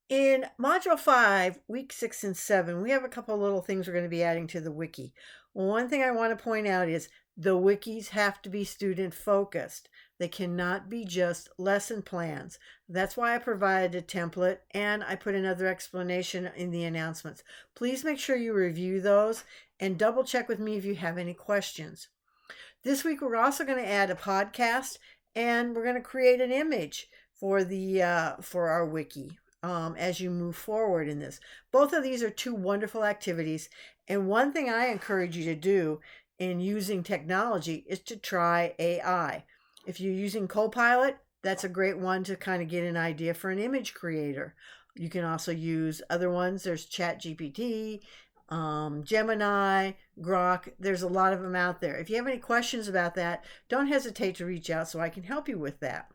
In Module 5, Week 6 and 7, we have a couple little things we're going to be adding to the wiki. One thing I want to point out is the wikis have to be student focused. They cannot be just lesson plans. That's why I provided a template and I put another explanation in the announcements. Please make sure you review those and double check with me if you have any questions. This week we're also going to add a podcast and we're going to create an image for our wiki as you move forward in this. Both of these are two wonderful activities, and one thing I encourage you to do in using technology is to try AI. If you're using Copilot, that's a great one to kind of get an idea for an image creator. You can also use other ones. There's ChatGPT, Gemini, Grok. There's a lot of them out there. If you have any questions about that, don't hesitate to reach out so I can help you with that.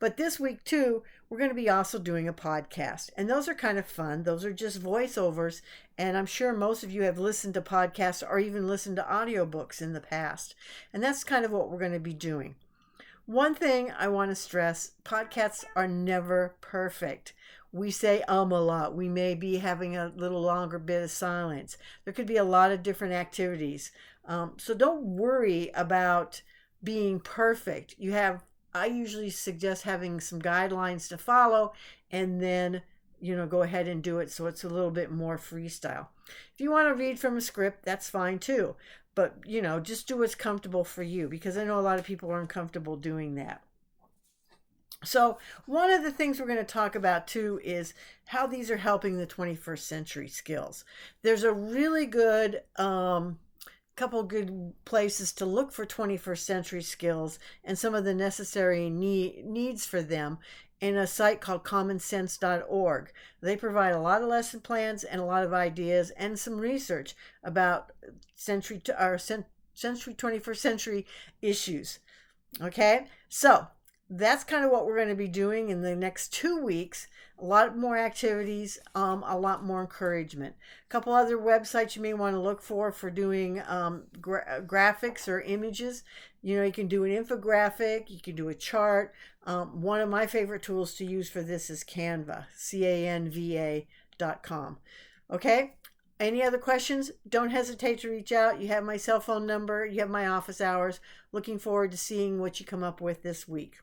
But this week, too, we're going to be also doing a podcast. And those are kind of fun. Those are just voiceovers. And I'm sure most of you have listened to podcasts or even listened to audiobooks in the past. And that's kind of what we're going to be doing. One thing I want to stress, podcasts are never perfect. We say a lot. We may be having a little longer bit of silence. There could be a lot of different activities. So don't worry about being perfect. I usually suggest having some guidelines to follow and then, go ahead and do it so it's a little bit more freestyle. If you want to read from a script, that's fine too. But, just do what's comfortable for you because I know a lot of people are uncomfortable doing that. So one of the things we're going to talk about too is how these are helping the 21st century skills. There's a really good couple good places to look for 21st century skills and some of the necessary needs for them in a site called commonsense.org. They provide a lot of lesson plans and a lot of ideas and some research about 21st century issues. Okay, so that's kind of what we're going to be doing in the next 2 weeks. A lot more activities, a lot more encouragement. A couple other websites you may want to look for doing graphics or images. You can do an infographic, you can do a chart. One of my favorite tools to use for this is Canva, canva.com. Okay? Any other questions? Don't hesitate to reach out. You have my cell phone number, you have my office hours. Looking forward to seeing what you come up with this week.